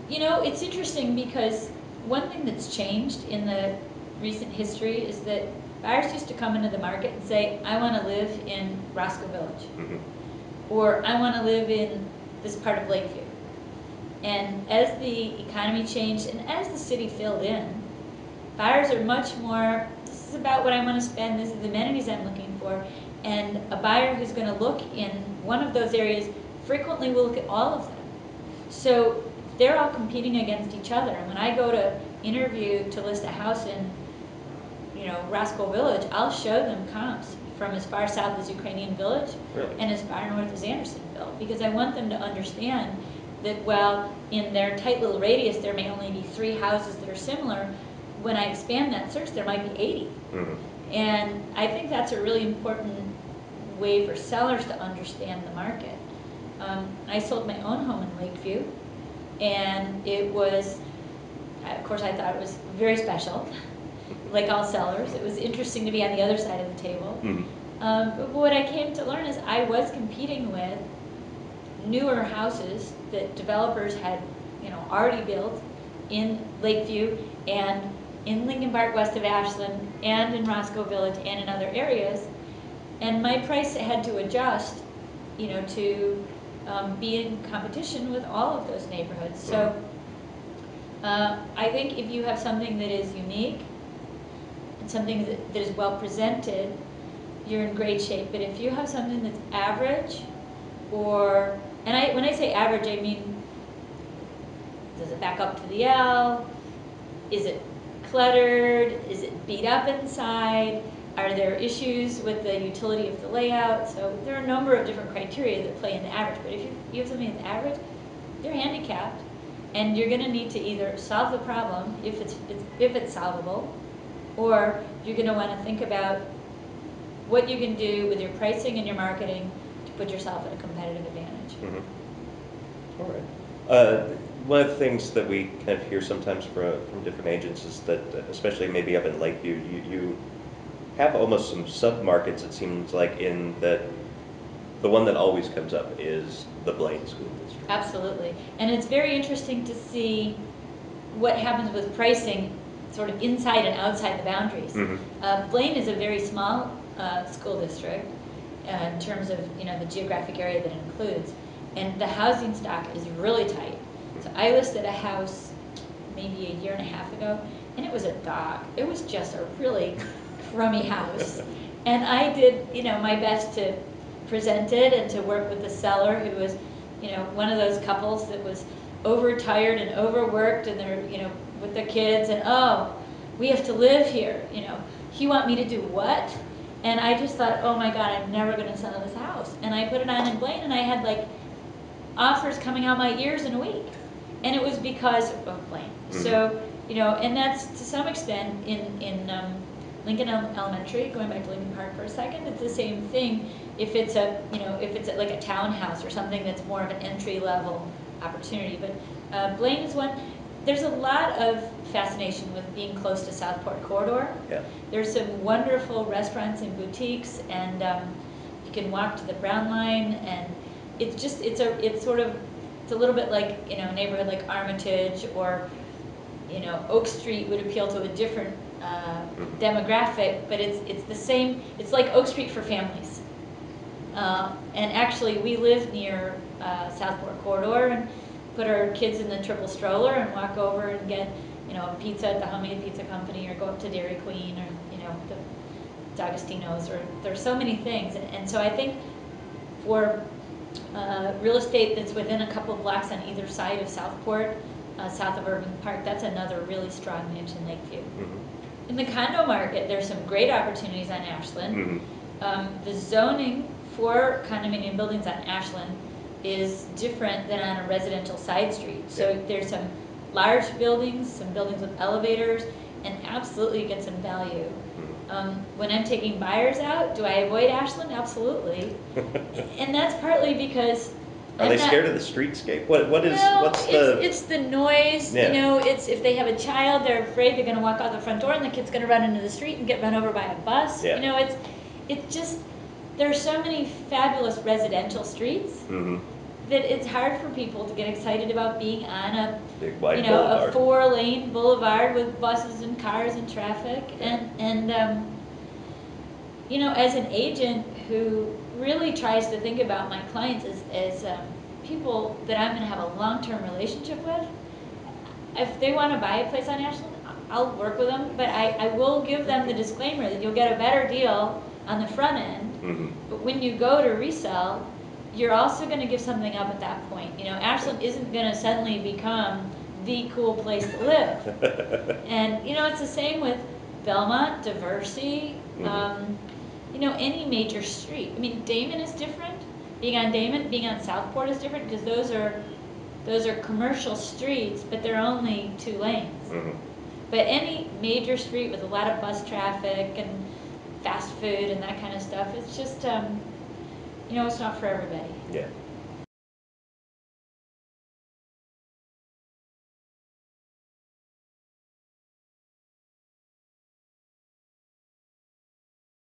You know, it's interesting because one thing that's changed in the recent history is that buyers used to come into the market and say, I want to live in Roscoe Village, or I want to live in this part of Lakeview. And as the economy changed and as the city filled in, buyers are much more, this is about what I want to spend, this is the amenities I'm looking for, and a buyer who's going to look in one of those areas frequently will look at all of them. So they're all competing against each other. And when I go to interview to list a house in, Roscoe Village, I'll show them comps from as far south as Ukrainian Village and as far north as Andersonville, because I want them to understand that while in their tight little radius there may only be 3 houses that are similar, when I expand that search there might be 80. And I think that's a really important way for sellers to understand the market. I sold my own home in Lakeview, and it was, of course I thought it was very special. Like all sellers, it was interesting to be on the other side of the table. But what I came to learn is I was competing with newer houses that developers had, already built in Lakeview and in Lincoln Park west of Ashland and in Roscoe Village and in other areas. And my price had to adjust, to be in competition with all of those neighborhoods. So I think if you have something that is unique, something that is well presented, you're in great shape. But if you have something that's average, when I say average, I mean, does it back up to the L? Is it cluttered? Is it beat up inside? Are there issues with the utility of the layout? So there are a number of different criteria that play in the average. But if you have something that's average, they're handicapped, and you're going to need to either solve the problem if it's solvable, or you're going to want to think about what you can do with your pricing and your marketing to put yourself at a competitive advantage. All right. One of the things that we kind of hear sometimes from different agents is that, especially maybe up in Lakeview, you have almost some sub-markets, it seems like, in that the one that always comes up is the Blaine School District. Absolutely. And it's very interesting to see what happens with pricing sort of inside and outside the boundaries. Blaine is a very small school district in terms of the geographic area that it includes, and the housing stock is really tight. So I listed a house maybe a year and a half ago, and it was a dog. It was just a really crummy house, and I did my best to present it and to work with the seller, who was one of those couples that was overtired and overworked, and they're with their kids, and we have to live here, you want me to do what? And I just thought, oh my God, I'm never going to sell this house. And I put it on in Blaine, and I had like offers coming out my ears in a week, and it was because of Blaine. So and that's to some extent in Lincoln Elementary, going back to Lincoln Park for a second, it's the same thing. If it's like a townhouse or something that's more of an entry level opportunity. But Blaine is one. There's a lot of fascination with being close to Southport corridor. There's some wonderful restaurants and boutiques, and you can walk to the Brown Line, and it's a little bit like a neighborhood like Armitage, or Oak Street would appeal to a different demographic, but it's the same. It's like Oak Street for families. And actually, we live near Southport corridor, and put our kids in the triple stroller and walk over and get a pizza at the Homemade Pizza Company, or go up to Dairy Queen, or the D'Agostino's, or there's so many things. And so I think for real estate that's within a couple of blocks on either side of Southport, south of Irving Park, that's another really strong niche in Lakeview. In the condo market, there's some great opportunities on Ashland. The zoning for condominium buildings on Ashland is different than on a residential side street. So there's some large buildings, some buildings with elevators, and absolutely get some value. When I'm taking buyers out, do I avoid Ashland? Absolutely. And that's partly because Are they scared of the streetscape? It's the noise. It's if they have a child, they're afraid they're going to walk out the front door and the kid's going to run into the street and get run over by a bus. It's just, there's so many fabulous residential streets that it's hard for people to get excited about being on a, Big wide you know, boulevard. a 4-lane boulevard with buses and cars and traffic. And you know, as an agent who really tries to think about my clients as people that I'm going to have a long-term relationship with, if they want to buy a place on Ashland, I'll work with them, but I will give them the disclaimer that you'll get a better deal on the front end. Mm-hmm. But when you go to resell, you're also going to give something up at that point. You know, Ashland isn't going to suddenly become the cool place to live. And, you know, it's the same with Belmont, Diversey, Mm-hmm. you know, any major street. I mean, Damon is different. Being on Southport is different because those are commercial streets, but they're only 2 lanes. Mm-hmm. But any major street with a lot of bus traffic and fast food and that kind of stuff, it's just, you know, it's not for everybody. Yeah.